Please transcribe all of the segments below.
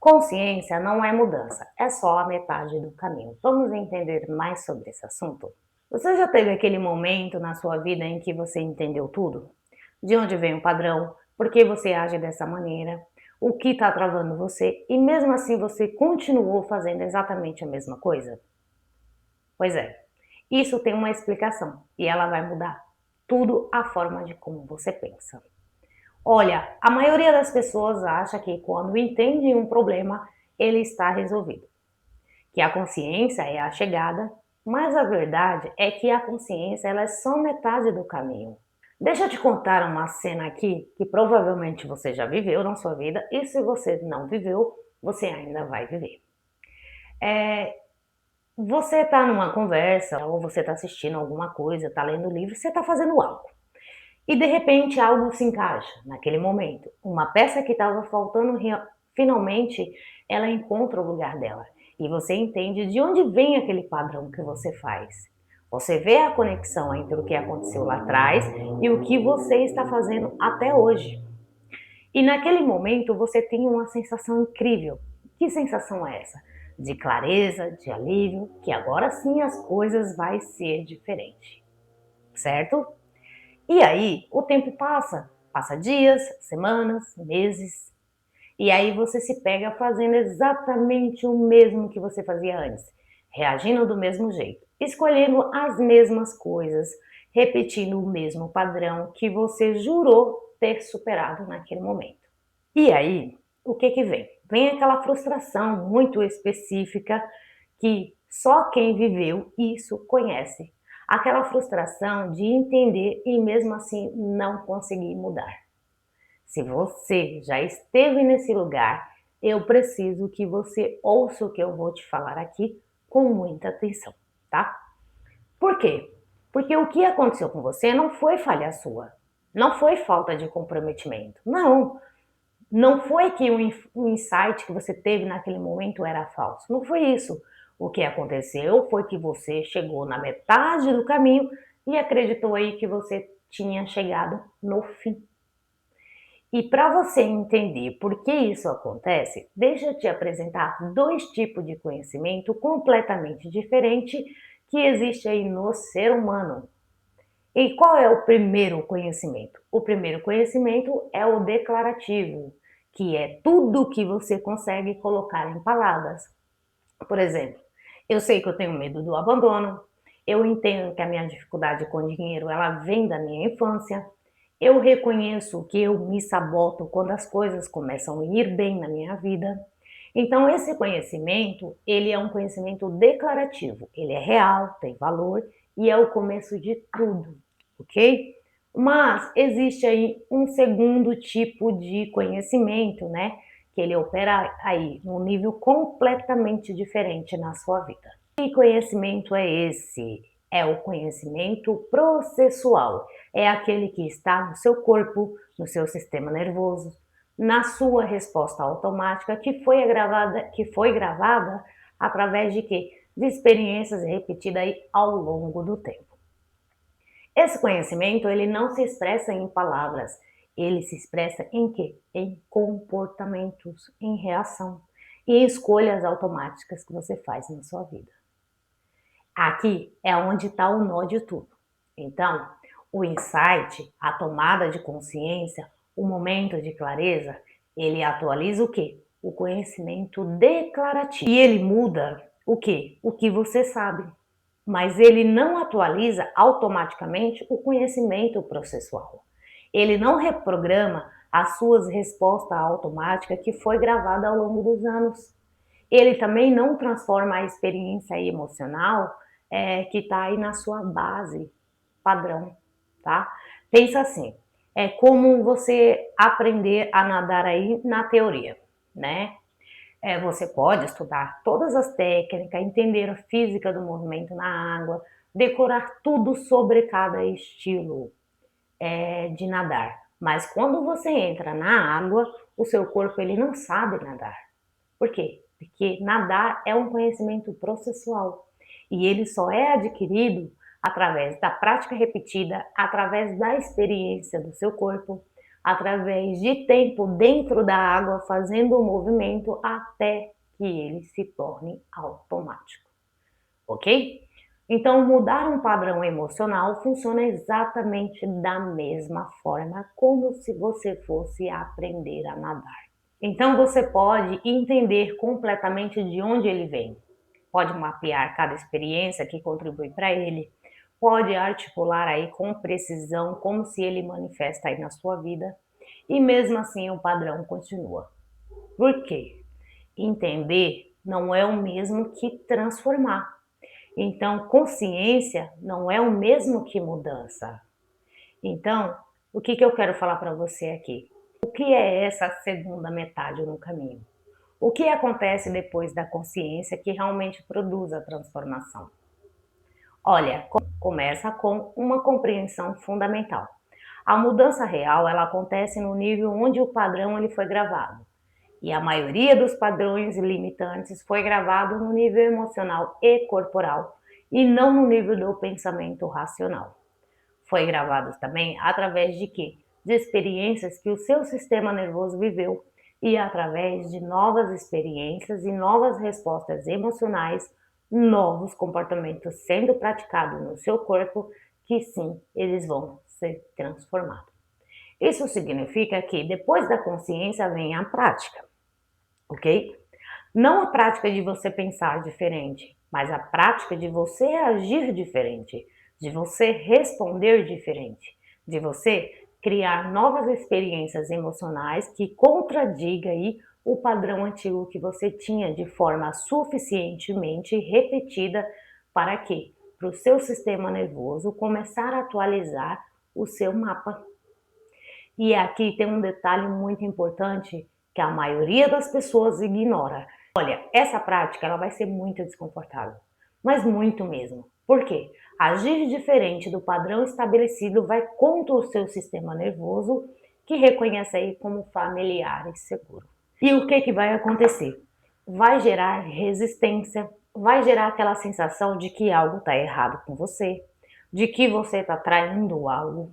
Consciência não é mudança, é só a metade do caminho. Vamos entender mais sobre esse assunto? Você já teve aquele momento na sua vida em que você entendeu tudo? De onde vem o padrão? Por que você age dessa maneira? O que está travando você? E mesmo assim você continuou fazendo exatamente a mesma coisa? Pois é, isso tem uma explicação e ela vai mudar tudo a forma de como você pensa. Olha, a maioria das pessoas acha que quando entende um problema, ele está resolvido, que a consciência é a chegada, mas a verdade é que a consciência ela é só metade do caminho. Deixa eu te contar uma cena aqui que provavelmente você já viveu na sua vida e se você não viveu, você ainda vai viver. É, Você está numa conversa ou você está assistindo alguma coisa, está lendo um livro, você está fazendo algo. E de repente algo se encaixa naquele momento. Uma peça que estava faltando, finalmente ela encontra o lugar dela. E você entende de onde vem aquele padrão que você faz. Você vê a conexão entre o que aconteceu lá atrás e o que você está fazendo até hoje. E naquele momento você tem uma sensação incrível. Que sensação é essa? De clareza, de alívio, que agora sim as coisas vai ser diferente, certo? E aí o tempo passa, passa dias, semanas, meses, e aí você se pega fazendo exatamente o mesmo que você fazia antes, reagindo do mesmo jeito, escolhendo as mesmas coisas, repetindo o mesmo padrão que você jurou ter superado naquele momento. E aí, o que que vem? Vem aquela frustração muito específica que só quem viveu isso conhece. Aquela frustração de entender e mesmo assim não conseguir mudar. Se você já esteve nesse lugar, eu preciso que você ouça o que eu vou te falar aqui com muita atenção, tá? Por quê? Porque o que aconteceu com você não foi falha sua, não foi falta de comprometimento, não. Não foi que o insight que você teve naquele momento era falso. Não foi isso. O que aconteceu foi que você chegou na metade do caminho e acreditou aí que você tinha chegado no fim. E para você entender por que isso acontece, deixa eu te apresentar dois tipos de conhecimento completamente diferentes que existe aí no ser humano. E qual é o primeiro conhecimento? O primeiro conhecimento é o declarativo, que é tudo que você consegue colocar em palavras. Por exemplo, eu sei que eu tenho medo do abandono, eu entendo que a minha dificuldade com dinheiro ela vem da minha infância, eu reconheço que eu me saboto quando as coisas começam a ir bem na minha vida. Então esse conhecimento, ele é um conhecimento declarativo, ele é real, tem valor e é o começo de tudo, ok? Mas existe aí um segundo tipo de conhecimento, né? Que ele opera aí num nível completamente diferente na sua vida. Que conhecimento é esse? É o conhecimento processual. É aquele que está no seu corpo, no seu sistema nervoso, na sua resposta automática que foi gravada através de quê? De experiências repetidas aí ao longo do tempo. Esse conhecimento ele não se expressa em palavras, ele se expressa em quê? Em comportamentos, em reação e em escolhas automáticas que você faz na sua vida. Aqui é onde está o nó de tudo. Então, o insight, a tomada de consciência, o momento de clareza, ele atualiza o quê? O conhecimento declarativo. E ele muda o quê? O que você sabe. Mas ele não atualiza automaticamente o conhecimento processual. Ele não reprograma as suas respostas automáticas que foi gravada ao longo dos anos. Ele também não transforma a experiência emocional que está aí na sua base padrão, tá? Pensa assim, é como você aprender a nadar aí na teoria, né? Você pode estudar todas as técnicas, entender a física do movimento na água, decorar tudo sobre cada estilo de nadar. Mas quando você entra na água, o seu corpo ele não sabe nadar. Por quê? Porque nadar é um conhecimento processual e ele só é adquirido através da prática repetida, através da experiência do seu corpo, através de tempo dentro da água, fazendo o movimento até que ele se torne automático, ok? Então, mudar um padrão emocional funciona exatamente da mesma forma como se você fosse aprender a nadar. Então, você pode entender completamente de onde ele vem, pode mapear cada experiência que contribui para ele, pode articular aí com precisão como se ele manifesta aí na sua vida, e mesmo assim o padrão continua. Por quê? Entender não é o mesmo que transformar. Então, consciência não é o mesmo que mudança. Então, o que eu quero falar para você aqui? O que é essa segunda metade no caminho? O que acontece depois da consciência que realmente produz a transformação? Olha, começa com uma compreensão fundamental. A mudança real, ela acontece no nível onde o padrão ele foi gravado. E a maioria dos padrões limitantes foi gravado no nível emocional e corporal, e não no nível do pensamento racional. Foi gravado também através de quê? De experiências que o seu sistema nervoso viveu e através de novas experiências e novas respostas emocionais, novos comportamentos sendo praticados no seu corpo, que sim, eles vão ser transformados. Isso significa que depois da consciência vem a prática, ok? Não a prática de você pensar diferente, mas a prática de você agir diferente, de você responder diferente, de você criar novas experiências emocionais que contradiga aí o padrão antigo que você tinha de forma suficientemente repetida para quê? Para o seu sistema nervoso começar a atualizar o seu mapa. E aqui tem um detalhe muito importante que a maioria das pessoas ignora. Olha, essa prática ela vai ser muito desconfortável, mas muito mesmo. Por quê? Agir diferente do padrão estabelecido vai contra o seu sistema nervoso, que reconhece aí como familiar e seguro. E o que vai acontecer? Vai gerar resistência, vai gerar aquela sensação de que algo está errado com você, de que você está traindo algo.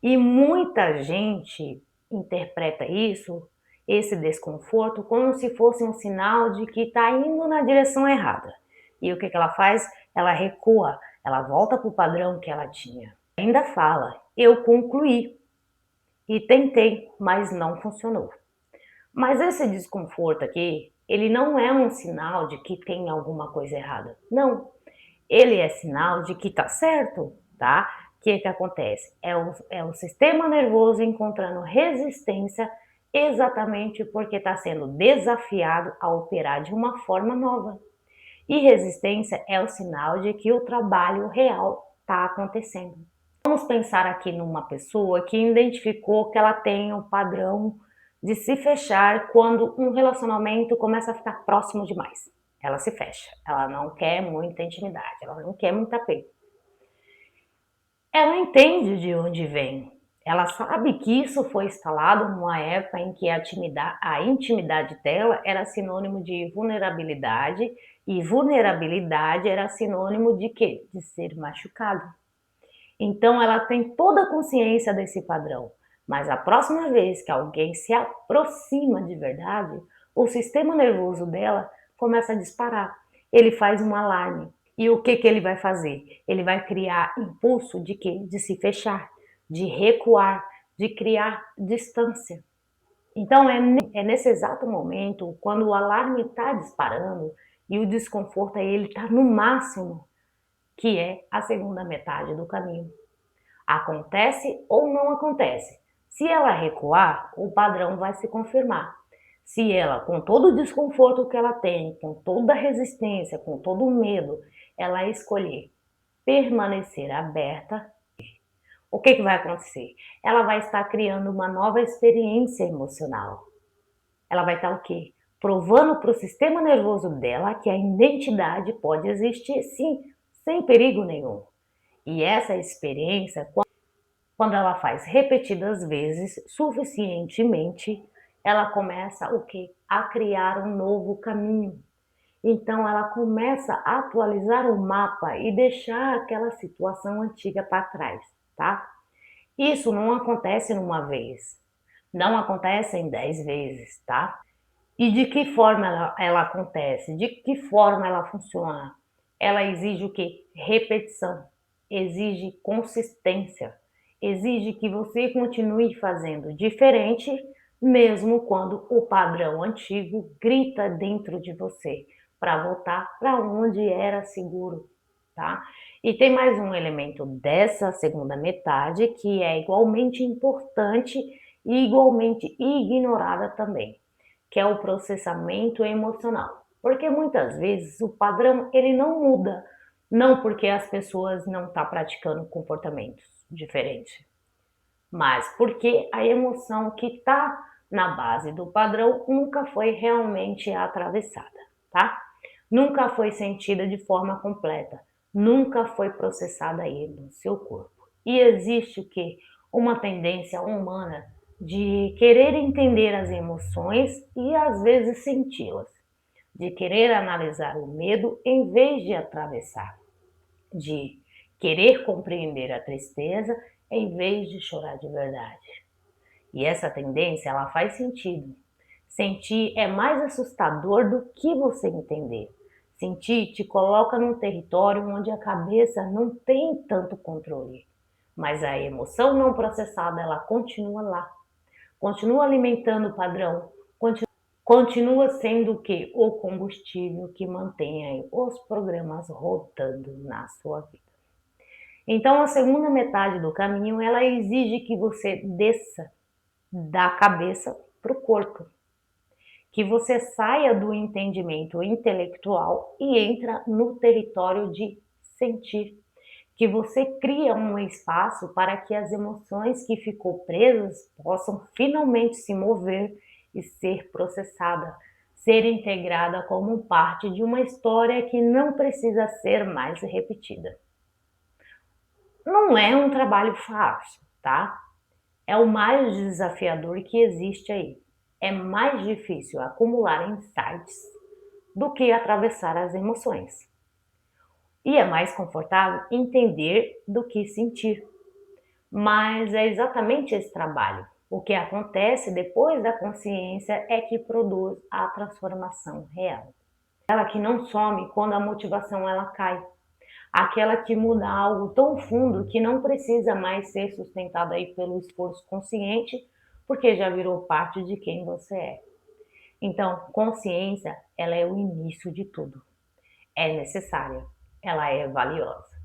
E muita gente interpreta isso, esse desconforto, como se fosse um sinal de que está indo na direção errada. E o que ela faz? Ela recua, ela volta para o padrão que ela tinha. Ainda fala, eu concluí e tentei, mas não funcionou. Mas esse desconforto aqui, ele não é um sinal de que tem alguma coisa errada. Não, ele é sinal de que tá certo, tá? O que acontece? É o sistema nervoso encontrando resistência exatamente porque está sendo desafiado a operar de uma forma nova. E resistência é o sinal de que o trabalho real está acontecendo. Vamos pensar aqui numa pessoa que identificou que ela tem um padrão de se fechar quando um relacionamento começa a ficar próximo demais. Ela se fecha, ela não quer muita intimidade, ela não quer muito apego. Ela entende de onde vem, ela sabe que isso foi instalado numa época em que a intimidade dela era sinônimo de vulnerabilidade, e vulnerabilidade era sinônimo de quê? De ser machucado. Então ela tem toda a consciência desse padrão, mas a próxima vez que alguém se aproxima de verdade, o sistema nervoso dela começa a disparar. Ele faz um alarme. E o que ele vai fazer? Ele vai criar impulso de quê? De se fechar, de recuar, de criar distância. Então é nesse exato momento, quando o alarme está disparando e o desconforto ele está no máximo, que é a segunda metade do caminho. Acontece ou não acontece. Se ela recuar, o padrão vai se confirmar. Se ela, com todo o desconforto que ela tem, com toda a resistência, com todo o medo, ela escolher permanecer aberta, o que vai acontecer? Ela vai estar criando uma nova experiência emocional. Ela vai estar o quê? Provando para o sistema nervoso dela que a identidade pode existir sim, sem perigo nenhum. E essa experiência, quando ela faz repetidas vezes, suficientemente, ela começa o quê? A criar um novo caminho. Então ela começa a atualizar o mapa e deixar aquela situação antiga para trás, tá? Isso não acontece numa vez. Não acontecem 10 vezes, tá? E de que forma ela acontece? De que forma ela funciona? Ela exige o quê? Repetição, exige consistência, exige que você continue fazendo diferente, mesmo quando o padrão antigo grita dentro de você, para voltar para onde era seguro, tá? E tem mais um elemento dessa segunda metade que é igualmente importante e igualmente ignorada também, que é o processamento emocional. Porque muitas vezes o padrão ele não muda, não porque as pessoas não estão praticando comportamentos diferentes, mas porque a emoção que está na base do padrão nunca foi realmente atravessada, tá? Nunca foi sentida de forma completa, nunca foi processada aí no seu corpo. E existe o que? Uma tendência humana de querer entender as emoções e às vezes senti-las, de querer analisar o medo em vez de atravessar, de querer compreender a tristeza em vez de chorar de verdade. E essa tendência, ela faz sentido. Sentir é mais assustador do que você entender. Sentir te coloca num território onde a cabeça não tem tanto controle. Mas a emoção não processada, ela continua lá. Continua alimentando o padrão. Continua sendo o que? O combustível que mantém aí os programas rodando na sua vida. Então, a segunda metade do caminho, ela exige que você desça da cabeça para o corpo, que você saia do entendimento intelectual e entra no território de sentir, que você cria um espaço para que as emoções que ficou presas possam finalmente se mover e ser processada, ser integrada como parte de uma história que não precisa ser mais repetida. Não é um trabalho fácil, tá? É o mais desafiador que existe aí. É mais difícil acumular insights do que atravessar as emoções. E é mais confortável entender do que sentir. Mas é exatamente esse trabalho. O que acontece depois da consciência é que produz a transformação real. Aquela que não some quando a motivação ela cai. Aquela que muda algo tão fundo que não precisa mais ser sustentada aí pelo esforço consciente, porque já virou parte de quem você é. Então, consciência, ela é o início de tudo. É necessária, ela é valiosa,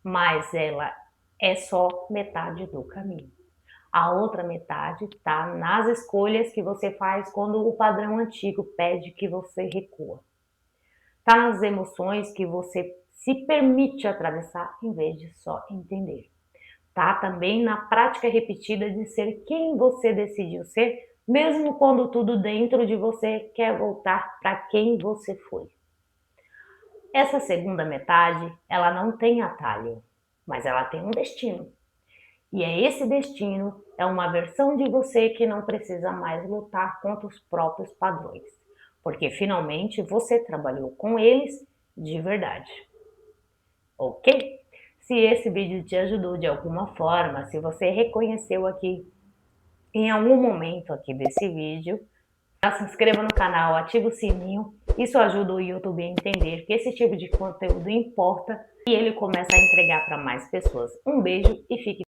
mas ela é só metade do caminho. A outra metade está nas escolhas que você faz quando o padrão antigo pede que você recua. Está nas emoções que você se permite atravessar em vez de só entender. Tá também na prática repetida de ser quem você decidiu ser, mesmo quando tudo dentro de você quer voltar para quem você foi. Essa segunda metade, ela não tem atalho, mas ela tem um destino. E é esse destino, é uma versão de você que não precisa mais lutar contra os próprios padrões, porque finalmente você trabalhou com eles de verdade. Ok? Se esse vídeo te ajudou de alguma forma, se você reconheceu aqui em algum momento aqui desse vídeo, já se inscreva no canal, ative o sininho, isso ajuda o YouTube a entender que esse tipo de conteúdo importa e ele começa a entregar para mais pessoas. Um beijo e fique